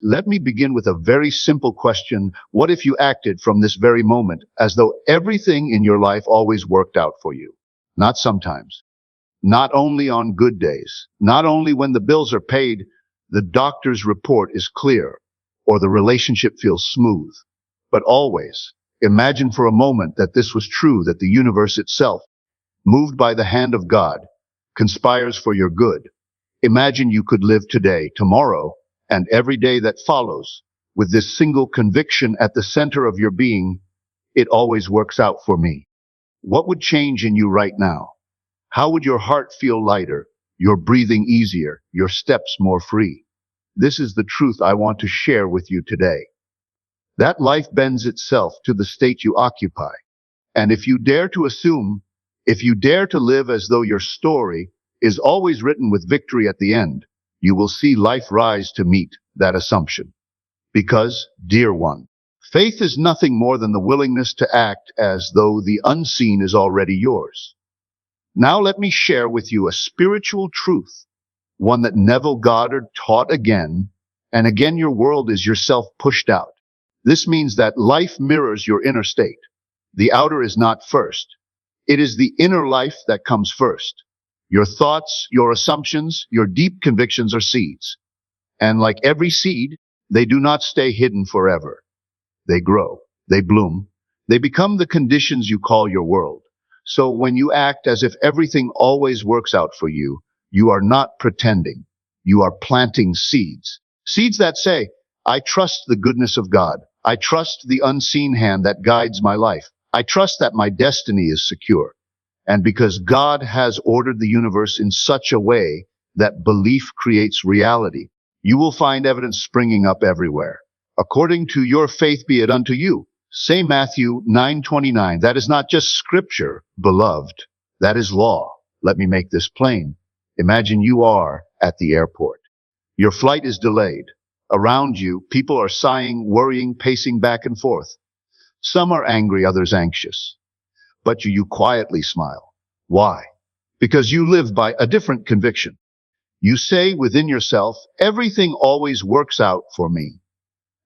Let me begin with a very simple question. What if you acted from this very moment as though everything in your life always worked out for you? Not sometimes. Not only on good days. Not only when the bills are paid, the doctor's report is clear, or the relationship feels smooth. But always. Imagine for a moment that this was true, that the universe itself, moved by the hand of God, conspires for your good. Imagine you could live today, tomorrow, and every day that follows, with this single conviction at the center of your being: it always works out for me. What would change in you right now? How would your heart feel lighter, your breathing easier, your steps more free? This is the truth I want to share with you today. That life bends itself to the state you occupy. And if you dare to assume, if you dare to live as though your story is always written with victory at the end, you will see life rise to meet that assumption. Because, dear one, faith is nothing more than the willingness to act as though the unseen is already yours. Now let me share with you a spiritual truth, one that Neville Goddard taught again and again. Your world is yourself pushed out. This means that life mirrors your inner state. The outer is not first. It is the inner life that comes first. Your thoughts, your assumptions, your deep convictions are seeds. And like every seed, they do not stay hidden forever. They grow, they bloom, they become the conditions you call your world. So when you act as if everything always works out for you, you are not pretending. You are planting seeds. Seeds that say, I trust the goodness of God. I trust the unseen hand that guides my life. I trust that my destiny is secure. And because God has ordered the universe in such a way that belief creates reality, you will find evidence springing up everywhere. According to your faith be it unto you. Say Matthew 9:29. That is not just scripture, beloved. That is law. Let me make this plain. Imagine you are at the airport. Your flight is delayed. Around you, people are sighing, worrying, pacing back and forth. Some are angry, others anxious. But you quietly smile. Why? Because you live by a different conviction. You say within yourself, everything always works out for me.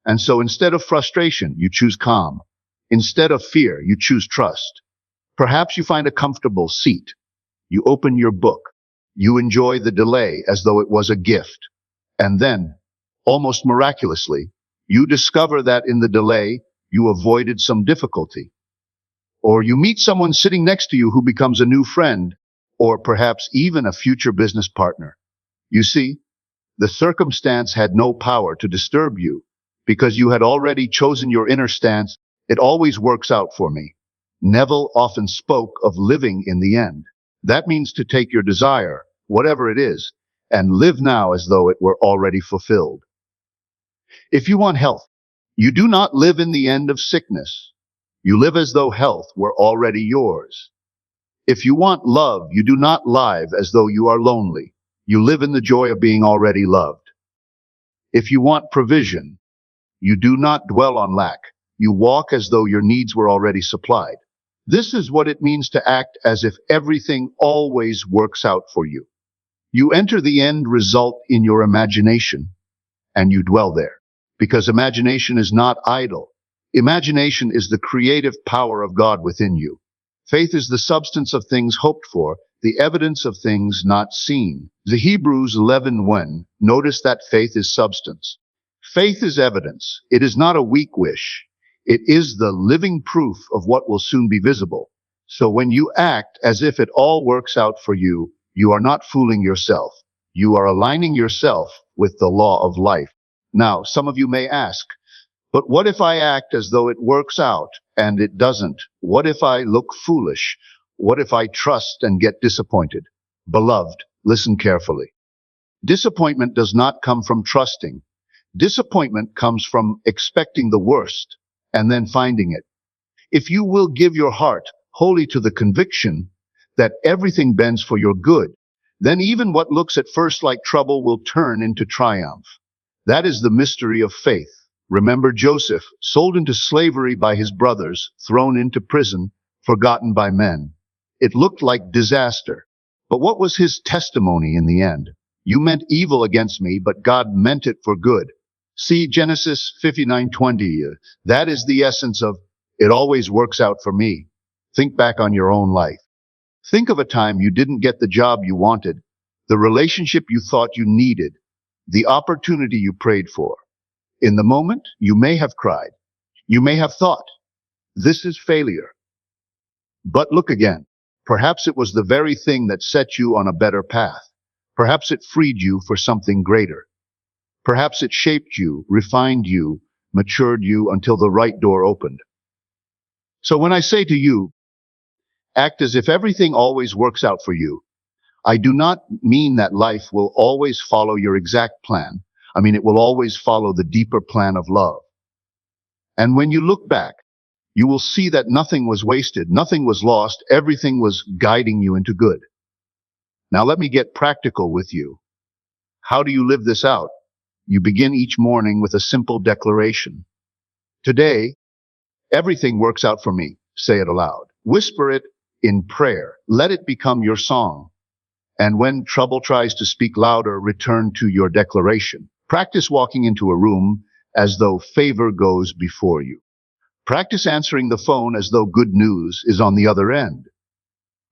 And so instead of frustration, you choose calm. Instead of fear, you choose trust. Perhaps you find a comfortable seat. You open your book. You enjoy the delay as though it was a gift. And then, almost miraculously, you discover that in the delay, you avoided some difficulty. Or you meet someone sitting next to you who becomes a new friend, or perhaps even a future business partner. You see, the circumstance had no power to disturb you because you had already chosen your inner stance. It always works out for me. Neville often spoke of living in the end. That means to take your desire, whatever it is, and live now as though it were already fulfilled. If you want health, you do not live in the end of sickness. You live as though health were already yours. If you want love, you do not live as though you are lonely. You live in the joy of being already loved. If you want provision, you do not dwell on lack. You walk as though your needs were already supplied. This is what it means to act as if everything always works out for you. You enter the end result in your imagination, and you dwell there. Because imagination is not idle. Imagination is the creative power of God within you. Faith is the substance of things hoped for, the evidence of things not seen. The Hebrews 11:1. Notice that faith is substance. Faith is evidence. It is not a weak wish. It is the living proof of what will soon be visible. So when you act as if it all works out for you, you are not fooling yourself. You are aligning yourself with the law of life. Now, some of you may ask, but what if I act as though it works out and it doesn't? What if I look foolish? What if I trust and get disappointed? Beloved, listen carefully. Disappointment does not come from trusting. Disappointment comes from expecting the worst and then finding it. If you will give your heart wholly to the conviction that everything bends for your good, then even what looks at first like trouble will turn into triumph. That is the mystery of faith. Remember Joseph, sold into slavery by his brothers, thrown into prison, forgotten by men. It looked like disaster. But what was his testimony in the end? You meant evil against me, but God meant it for good. See Genesis 59:20. That is the essence of it always works out for me. Think back on your own life. Think of a time you didn't get the job you wanted, the relationship you thought you needed, the opportunity you prayed for. In the moment, you may have cried. You may have thought, this is failure. But look again. Perhaps it was the very thing that set you on a better path. Perhaps it freed you for something greater. Perhaps it shaped you, refined you, matured you until the right door opened. So when I say to you, act as if everything always works out for you, I do not mean that life will always follow your exact plan. I mean, it will always follow the deeper plan of love. And when you look back, you will see that nothing was wasted, nothing was lost, everything was guiding you into good. Now let me get practical with you. How do you live this out? You begin each morning with a simple declaration. Today, everything works out for me. Say it aloud. Whisper it in prayer. Let it become your song. And when trouble tries to speak louder, return to your declaration. Practice walking into a room as though favor goes before you. Practice answering the phone as though good news is on the other end.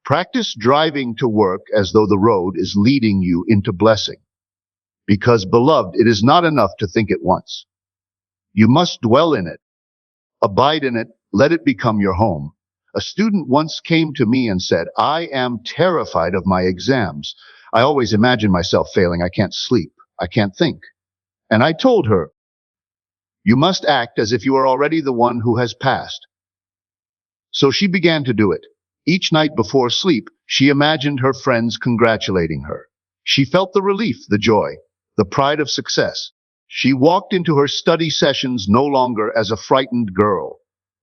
Practice driving to work as though the road is leading you into blessing. Because, beloved, it is not enough to think it once. You must dwell in it, abide in it, let it become your home. A student once came to me and said, I am terrified of my exams. I always imagine myself failing. I can't sleep. I can't think. And I told her, you must act as if you are already the one who has passed. So she began to do it. Each night before sleep, she imagined her friends congratulating her. She felt the relief, the joy, the pride of success. She walked into her study sessions no longer as a frightened girl,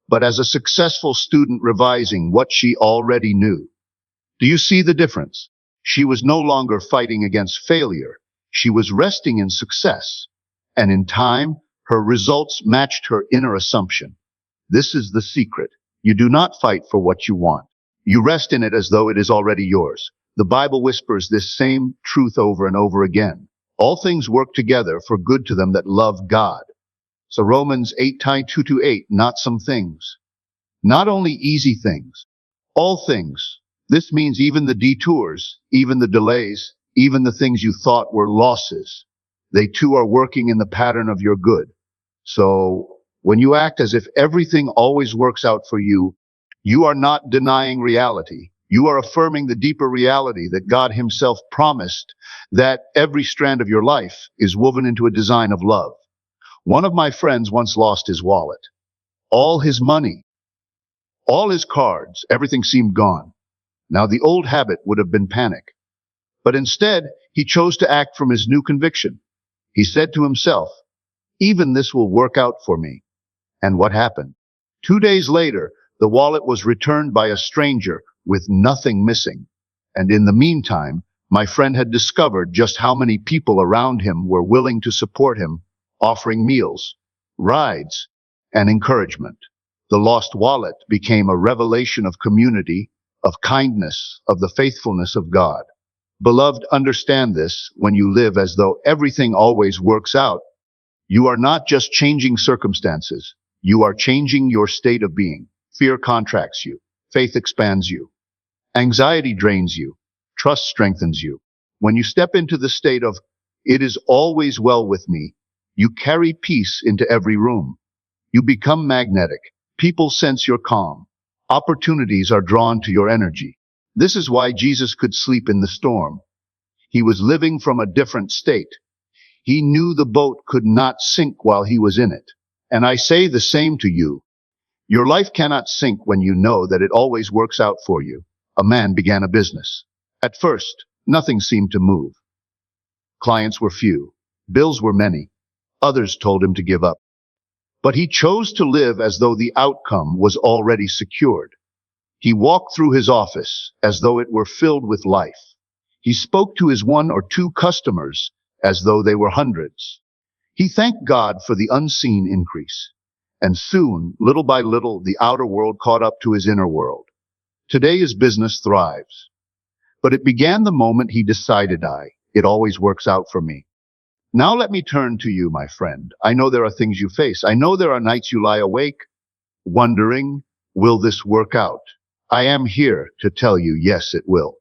but as a successful student revising what she already knew. Do you see the difference? She was no longer fighting against failure. She was resting in success. And in time, her results matched her inner assumption. This is the secret. You do not fight for what you want. You rest in it as though it is already yours. The Bible whispers this same truth over and over again. All things work together for good to them that love God. So Romans 8:2-8, not some things. Not only easy things, all things. This means even the detours, even the delays, even the things you thought were losses. They too are working in the pattern of your good. So when you act as if everything always works out for you, you are not denying reality. You are affirming the deeper reality that God Himself promised, that every strand of your life is woven into a design of love. One of my friends once lost his wallet, all his money, all his cards, everything seemed gone. Now the old habit would have been panic. But instead, he chose to act from his new conviction. He said to himself, even this will work out for me. And what happened? 2 days later, the wallet was returned by a stranger with nothing missing. And in the meantime, my friend had discovered just how many people around him were willing to support him, offering meals, rides, and encouragement. The lost wallet became a revelation of community, of kindness, of the faithfulness of God. Beloved, understand this: when you live as though everything always works out, you are not just changing circumstances, you are changing your state of being. Fear contracts you, faith expands you, anxiety drains you, trust strengthens you. When you step into the state of, it is always well with me, you carry peace into every room. You become magnetic. People sense your calm. Opportunities are drawn to your energy. This is why Jesus could sleep in the storm. He was living from a different state. He knew the boat could not sink while he was in it. And I say the same to you. Your life cannot sink when you know that it always works out for you. A man began a business. At first, nothing seemed to move. Clients were few. Bills were many. Others told him to give up. But he chose to live as though the outcome was already secured. He walked through his office as though it were filled with life. He spoke to his 1 or 2 customers as though they were hundreds. He thanked God for the unseen increase. And soon, little by little, the outer world caught up to his inner world. Today his business thrives. But it began the moment he decided, it always works out for me. Now let me turn to you, my friend. I know there are things you face. I know there are nights you lie awake, wondering, will this work out? I am here to tell you, yes, it will.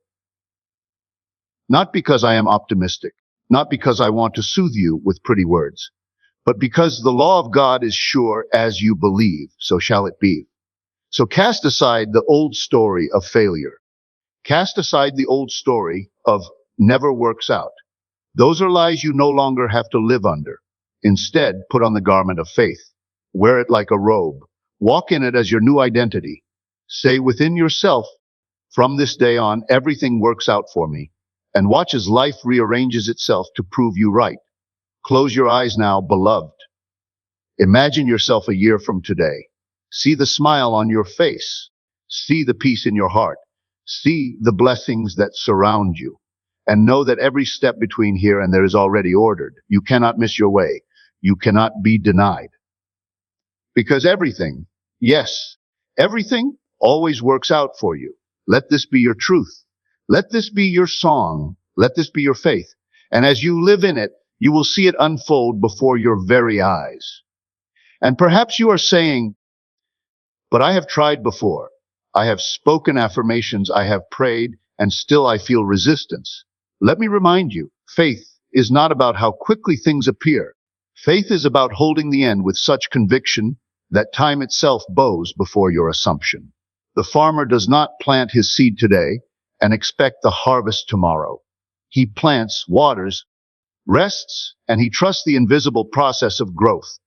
Not because I am optimistic, not because I want to soothe you with pretty words, but because the law of God is sure as you believe, so shall it be. So cast aside the old story of failure. Cast aside the old story of never works out. Those are lies you no longer have to live under. Instead, put on the garment of faith. Wear it like a robe. Walk in it as your new identity. Say within yourself, from this day on, everything works out for me. And watch as life rearranges itself to prove you right. Close your eyes now, beloved. Imagine yourself a year from today. See the smile on your face. See the peace in your heart. See the blessings that surround you. And know that every step between here and there is already ordered. You cannot miss your way. You cannot be denied. Because everything, yes, everything always works out for you. Let this be your truth. Let this be your song. Let this be your faith. And as you live in it, you will see it unfold before your very eyes. And perhaps you are saying, but I have tried before. I have spoken affirmations, I have prayed, and still I feel resistance. Let me remind you, faith is not about how quickly things appear. Faith is about holding the end with such conviction that time itself bows before your assumption. The farmer does not plant his seed today and expect the harvest tomorrow. He plants, waters, rests, and he trusts the invisible process of growth.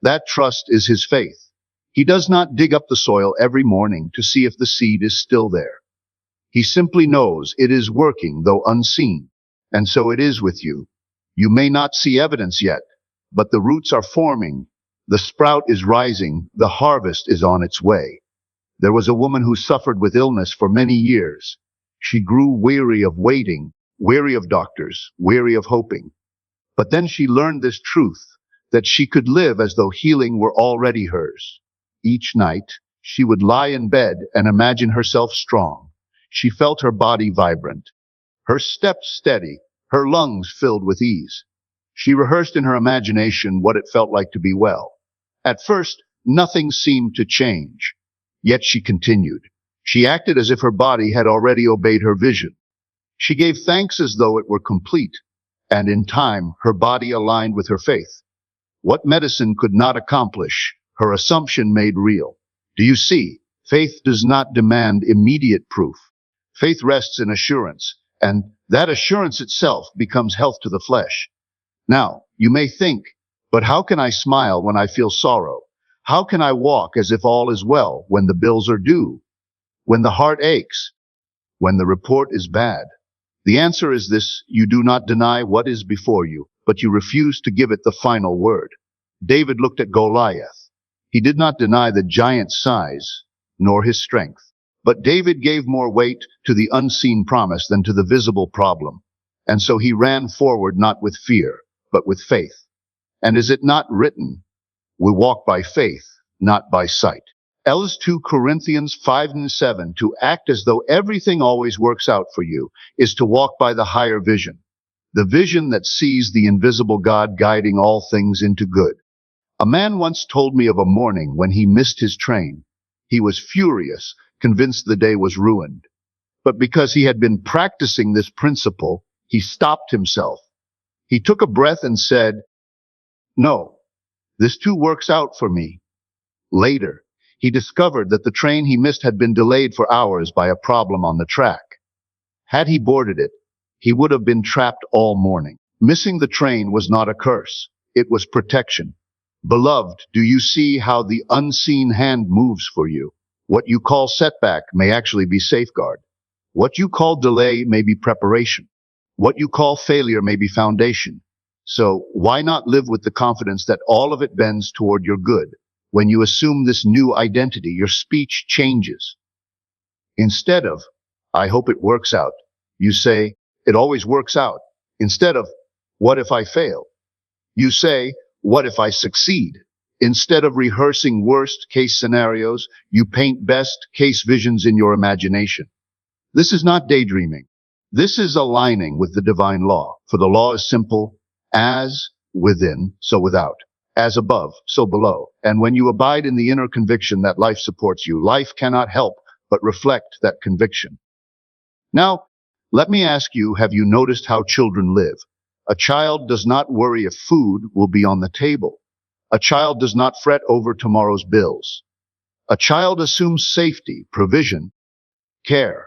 That trust is his faith. He does not dig up the soil every morning to see if the seed is still there. He simply knows it is working, though unseen. And so it is with you. You may not see evidence yet, but the roots are forming. The sprout is rising. The harvest is on its way. There was a woman who suffered with illness for many years. She grew weary of waiting, weary of doctors, weary of hoping. But then she learned this truth, that she could live as though healing were already hers. Each night, she would lie in bed and imagine herself strong. She felt her body vibrant, her steps steady, her lungs filled with ease. She rehearsed in her imagination what it felt like to be well. At first, nothing seemed to change. Yet she continued. She acted as if her body had already obeyed her vision. She gave thanks as though it were complete, and in time, her body aligned with her faith. What medicine could not accomplish, her assumption made real. Do you see? Faith does not demand immediate proof. Faith rests in assurance, and that assurance itself becomes health to the flesh. Now, you may think, but how can I smile when I feel sorrow? How can I walk as if all is well when the bills are due? When the heart aches? When the report is bad? The answer is this: you do not deny what is before you, but you refuse to give it the final word. David looked at Goliath. He did not deny the giant's size, nor his strength. But David gave more weight to the unseen promise than to the visible problem. And so he ran forward not with fear, but with faith. And is it not written, we walk by faith, not by sight? Else 2 Corinthians 5:7, to act as though everything always works out for you, is to walk by the higher vision. The vision that sees the invisible God guiding all things into good. A man once told me of a morning when he missed his train. He was furious, convinced the day was ruined. But because he had been practicing this principle, he stopped himself. He took a breath and said, no, this too works out for me. Later, he discovered that the train he missed had been delayed for hours by a problem on the track. Had he boarded it, he would have been trapped all morning. Missing the train was not a curse. It was protection. Beloved, do you see how the unseen hand moves for you? What you call setback may actually be safeguard. What you call delay may be preparation. What you call failure may be foundation. So why not live with the confidence that all of it bends toward your good? When you assume this new identity, your speech changes. Instead of, I hope it works out, you say, it always works out. Instead of, what if I fail? You say, what if I succeed? Instead of rehearsing worst-case scenarios, you paint best-case visions in your imagination. This is not daydreaming. This is aligning with the divine law, for the law is simple As within, so without. As above, so below. And when you abide in the inner conviction that life supports you, life cannot help but reflect that conviction. Now, let me ask you, have you noticed how children live? A child does not worry if food will be on the table. A child does not fret over tomorrow's bills. A child assumes safety, provision, care,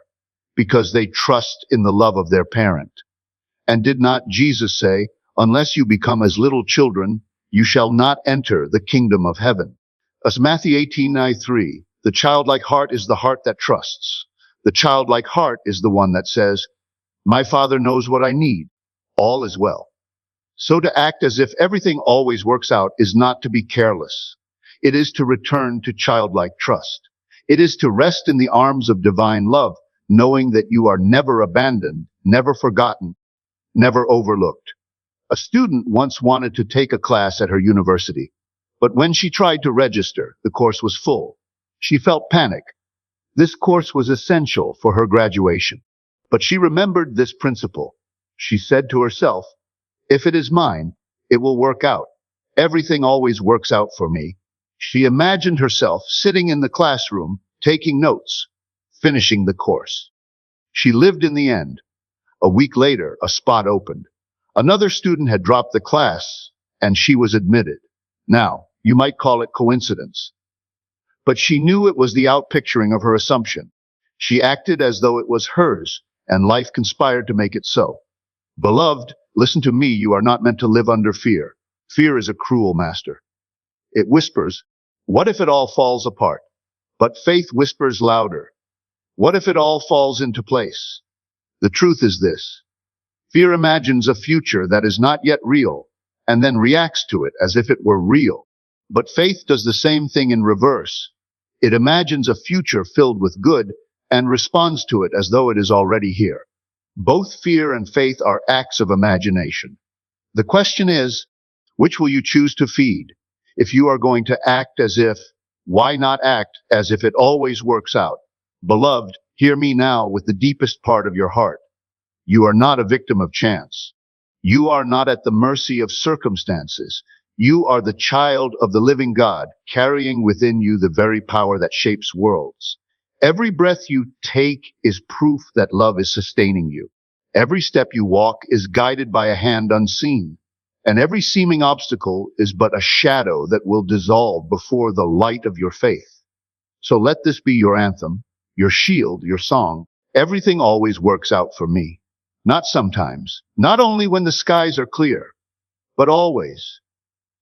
because they trust in the love of their parent. And did not Jesus say, unless you become as little children, you shall not enter the kingdom of heaven? As Matthew 18:3, the childlike heart is the heart that trusts. The childlike heart is the one that says, my Father knows what I need. All is well. So to act as if everything always works out is not to be careless. It is to return to childlike trust. It is to rest in the arms of divine love, knowing that you are never abandoned, never forgotten, never overlooked. A student once wanted to take a class at her university, but when she tried to register, the course was full. She felt panic. This course was essential for her graduation, but she remembered this principle. She said to herself, if it is mine, it will work out. Everything always works out for me. She imagined herself sitting in the classroom, taking notes, finishing the course. She lived in the end. A week later, a spot opened. Another student had dropped the class, and she was admitted. Now, you might call it coincidence, but she knew it was the outpicturing of her assumption. She acted as though it was hers, and life conspired to make it so. Beloved, listen to me, you are not meant to live under fear. Fear is a cruel master. It whispers, what if it all falls apart? But faith whispers louder. What if it all falls into place? The truth is this. Fear imagines a future that is not yet real, and then reacts to it as if it were real. But faith does the same thing in reverse. It imagines a future filled with good and responds to it as though it is already here. Both fear and faith are acts of imagination. The question is, which will you choose to feed? If you are going to act as if, why not act as if it always works out? Beloved, hear me now with the deepest part of your heart. You are not a victim of chance. You are not at the mercy of circumstances. You are the child of the living God, carrying within you the very power that shapes worlds. Every breath you take is proof that love is sustaining you. Every step you walk is guided by a hand unseen, and every seeming obstacle is but a shadow that will dissolve before the light of your faith. So let this be your anthem, your shield, your song. Everything always works out for me. Not sometimes, not only when the skies are clear, but always.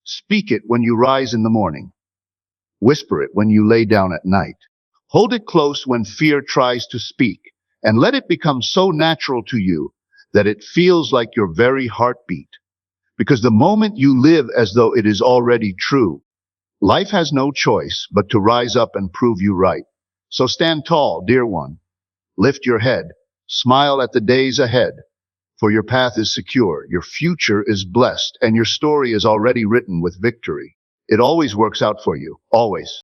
Speak it when you rise in the morning. Whisper it when you lay down at night. Hold it close when fear tries to speak, and let it become so natural to you that it feels like your very heartbeat. Because the moment you live as though it is already true, life has no choice but to rise up and prove you right. So stand tall, dear one. Lift your head. Smile at the days ahead, for your path is secure, your future is blessed, and your story is already written with victory. It always works out for you, always.